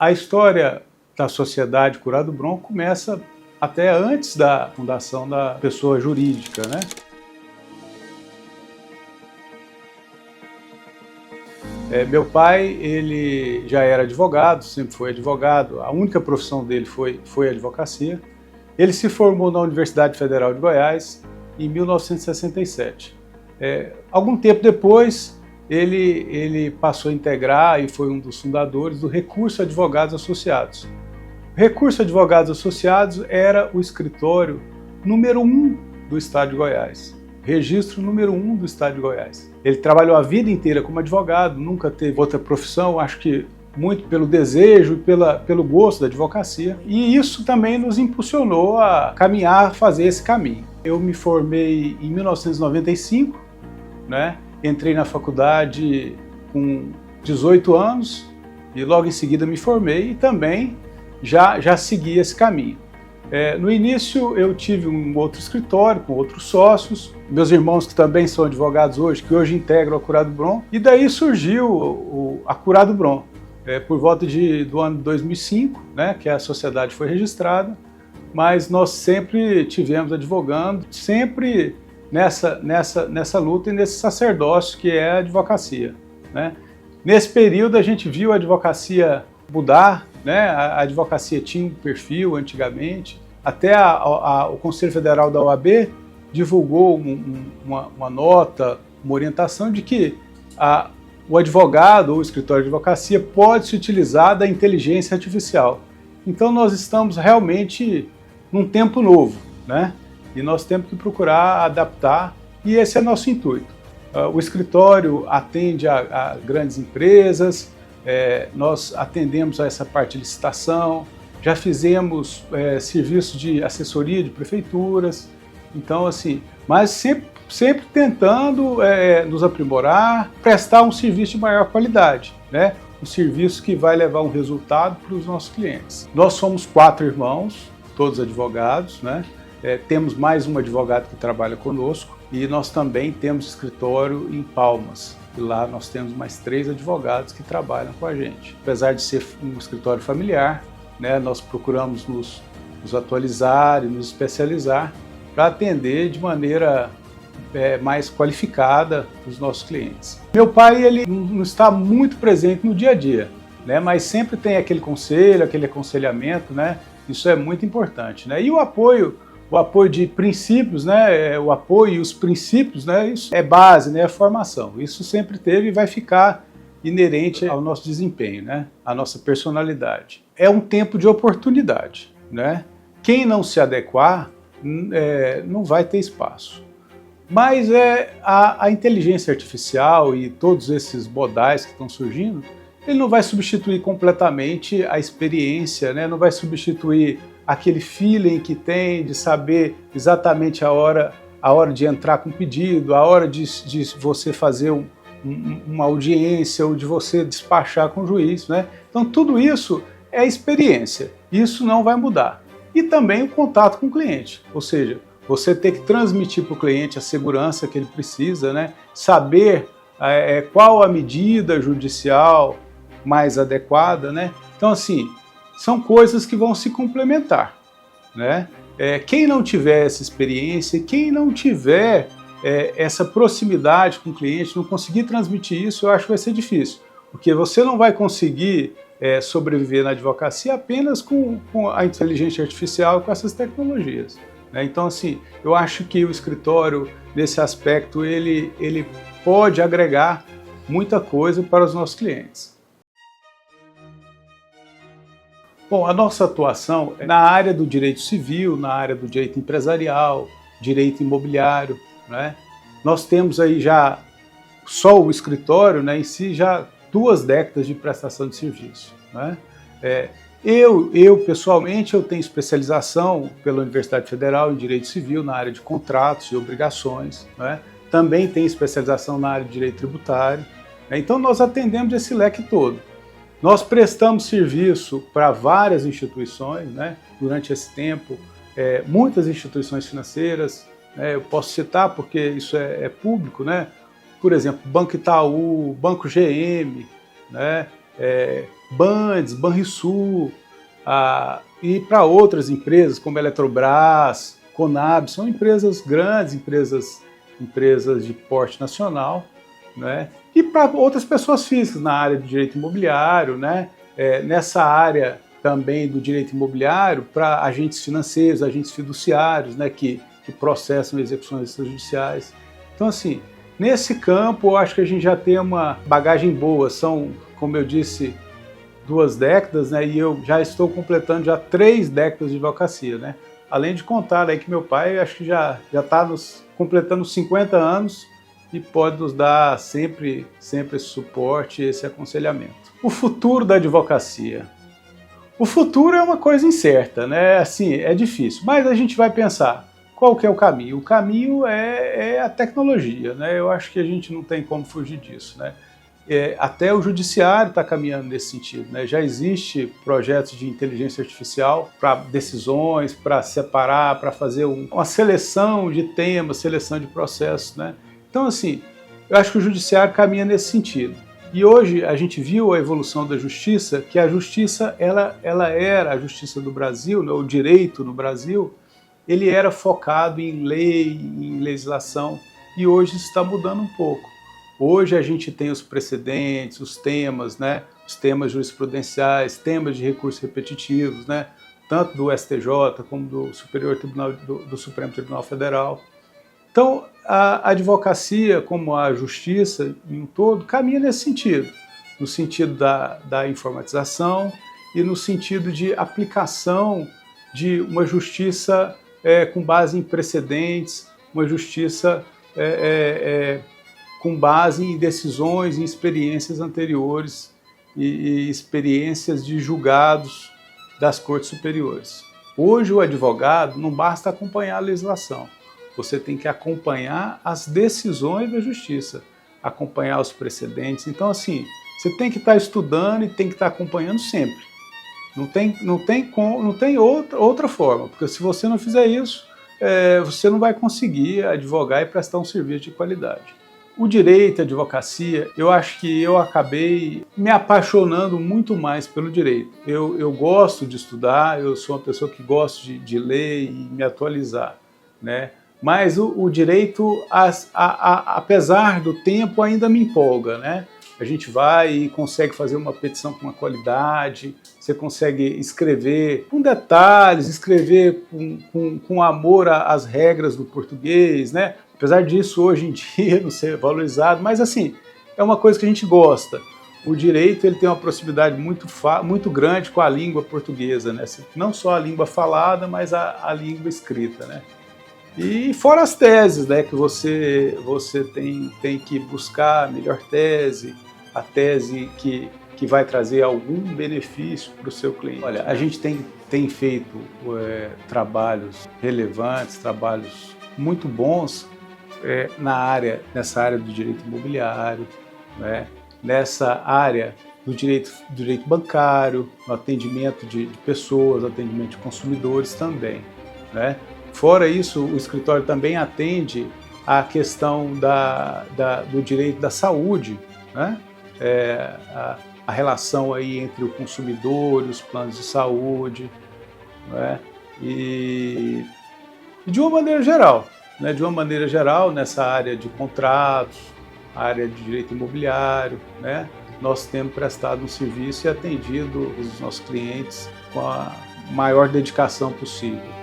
A história da Sociedade Curado Bronco começa até antes da fundação da pessoa jurídica, né? Meu pai, ele já era advogado, sempre foi advogado, a única profissão dele foi a advocacia. Ele se formou na Universidade Federal de Goiás em 1967. Algum tempo depois, ele passou a integrar e foi um dos fundadores do Recurso Advogados Associados. O Recurso Advogados Associados era o escritório número 1 do Estado de Goiás, registro número 1 do Estado de Goiás. Ele trabalhou a vida inteira como advogado, nunca teve outra profissão, acho que muito pelo desejo e pelo gosto da advocacia. E isso também nos impulsionou a caminhar, a fazer esse caminho. Eu me formei em 1995, né? Entrei na faculdade com 18 anos e logo em seguida me formei e também já segui esse caminho. No início eu tive um outro escritório com outros sócios, meus irmãos que também são advogados hoje, que hoje integram a Curado Bronco, e daí surgiu a Curado Bronco, por volta do ano 2005, né, que a sociedade foi registrada, mas nós sempre tivemos advogando, sempre nessa luta e nesse sacerdócio que é a advocacia, né? Nesse período a gente viu a advocacia mudar, né? A advocacia tinha um perfil antigamente, até o Conselho Federal da OAB divulgou uma nota, uma orientação de que o advogado ou o escritório de advocacia pode se utilizar da inteligência artificial. Então nós estamos realmente num tempo novo, né? E nós temos que procurar adaptar, e esse é nosso intuito. O escritório atende a grandes empresas, nós atendemos a essa parte de licitação, já fizemos serviços de assessoria de prefeituras, então assim, mas sempre tentando nos aprimorar, prestar um serviço de maior qualidade, né? Um serviço que vai levar um resultado para os nossos clientes. Nós somos 4 irmãos, todos advogados, né? Temos mais um advogado que trabalha conosco e nós também temos escritório em Palmas. E lá nós temos mais 3 advogados que trabalham com a gente. Apesar de ser um escritório familiar, né, nós procuramos nos atualizar e nos especializar para atender de maneira mais qualificada os nossos clientes. Meu pai, ele não está muito presente no dia a dia, né, mas sempre tem aquele conselho, aquele aconselhamento, né? Isso é muito importante, né? E o apoio de princípios, né? O apoio e os princípios, né? Isso é base, né? É formação. Isso sempre teve e vai ficar inerente ao nosso desempenho, né? À nossa personalidade. É um tempo de oportunidade, né? Quem não se adequar não vai ter espaço. Mas a inteligência artificial e todos esses modais que estão surgindo, ele não vai substituir completamente a experiência, né? Não vai substituir aquele feeling que tem de saber exatamente a hora de entrar com o pedido, a hora de você fazer uma audiência ou de você despachar com o juiz, né? Então tudo isso é experiência, isso não vai mudar. E também o contato com o cliente, ou seja, você tem que transmitir para o cliente a segurança que ele precisa, né? Saber qual a medida judicial mais adequada, né? Então assim, são coisas que vão se complementar, né? Quem não tiver essa experiência, quem não tiver essa proximidade com o cliente, não conseguir transmitir isso, eu acho que vai ser difícil, porque você não vai conseguir sobreviver na advocacia apenas com a inteligência artificial e com essas tecnologias, né? Então assim, eu acho que o escritório, nesse aspecto, ele pode agregar muita coisa para os nossos clientes. Bom, a nossa atuação é na área do direito civil, na área do direito empresarial, direito imobiliário, né? Nós temos aí já, só o escritório, né, em si, já 2 décadas de prestação de serviço, né? Eu pessoalmente, eu tenho especialização pela Universidade Federal em Direito Civil, na área de contratos e obrigações, né? Também tenho especialização na área de Direito Tributário, né? Então nós atendemos esse leque todo. Nós prestamos serviço para várias instituições, né? Durante esse tempo, muitas instituições financeiras, né? Eu posso citar porque isso é público, né? Por exemplo, Banco Itaú, Banco GM, né? Bandes, Banrisul, e para outras empresas como Eletrobras, Conab, são empresas grandes, empresas de porte nacional, né? E para outras pessoas físicas na área do direito imobiliário, né? Nessa área também do direito imobiliário, para agentes financeiros, agentes fiduciários, né? Que processam execuções extrajudiciais. Então, assim, nesse campo, eu acho que a gente já tem uma bagagem boa. São, como eu disse, 2 décadas, né? E eu já estou completando já 3 décadas de advocacia, né? Além de contar aí que meu pai, acho que já está completando 50 anos e pode nos dar sempre esse suporte, esse aconselhamento. O futuro da advocacia. O futuro é uma coisa incerta, né? Assim, é difícil, mas a gente vai pensar. Qual que é o caminho? O caminho é a tecnologia, né? Eu acho que a gente não tem como fugir disso, né? Até o judiciário está caminhando nesse sentido, né? Já existe projetos de inteligência artificial para decisões, para separar, para fazer uma seleção de temas, seleção de processos, né? Então, assim, eu acho que o judiciário caminha nesse sentido. E hoje a gente viu a evolução da justiça, que a justiça, ela era a justiça do Brasil, né? O direito no Brasil, ele era focado em lei, em legislação, e hoje isso está mudando um pouco. Hoje a gente tem os precedentes, os temas, né? Os temas jurisprudenciais, temas de recursos repetitivos, né? Tanto do STJ como do Supremo Tribunal Federal. Então, a advocacia, como a justiça em um todo, caminha nesse sentido, no sentido da informatização e no sentido de aplicação de uma justiça com base em precedentes, uma justiça com base em decisões, em experiências anteriores e experiências de julgados das cortes superiores. Hoje o advogado não basta acompanhar a legislação, você tem que acompanhar as decisões da justiça, acompanhar os precedentes. Então, assim, você tem que estar estudando e tem que estar acompanhando sempre. Não tem outra forma, porque se você não fizer isso, você não vai conseguir advogar e prestar um serviço de qualidade. O direito, a advocacia, eu acho que eu acabei me apaixonando muito mais pelo direito. Eu gosto de estudar, eu sou uma pessoa que gosta de ler e me atualizar, né? Mas o direito, apesar do tempo, ainda me empolga, né? A gente vai e consegue fazer uma petição com uma qualidade, você consegue escrever com detalhes, escrever com amor às regras do português, né? Apesar disso, hoje em dia, não ser valorizado, mas assim, é uma coisa que a gente gosta. O direito ele tem uma proximidade muito grande com a língua portuguesa, né? Não só a língua falada, mas a língua escrita, né? E fora as teses, né, que você tem que buscar a melhor tese, a tese que vai trazer algum benefício para o seu cliente. Olha, a gente tem feito trabalhos relevantes, trabalhos muito bons nessa área do direito imobiliário, né, nessa área do direito bancário, no atendimento de pessoas, atendimento de consumidores também, né? Fora isso, o escritório também atende a questão do direito da saúde, né? A relação aí entre o consumidor e os planos de saúde, né? E de uma maneira geral, né? De uma maneira geral, nessa área de contratos, área de direito imobiliário, né? Nós temos prestado um serviço e atendido os nossos clientes com a maior dedicação possível.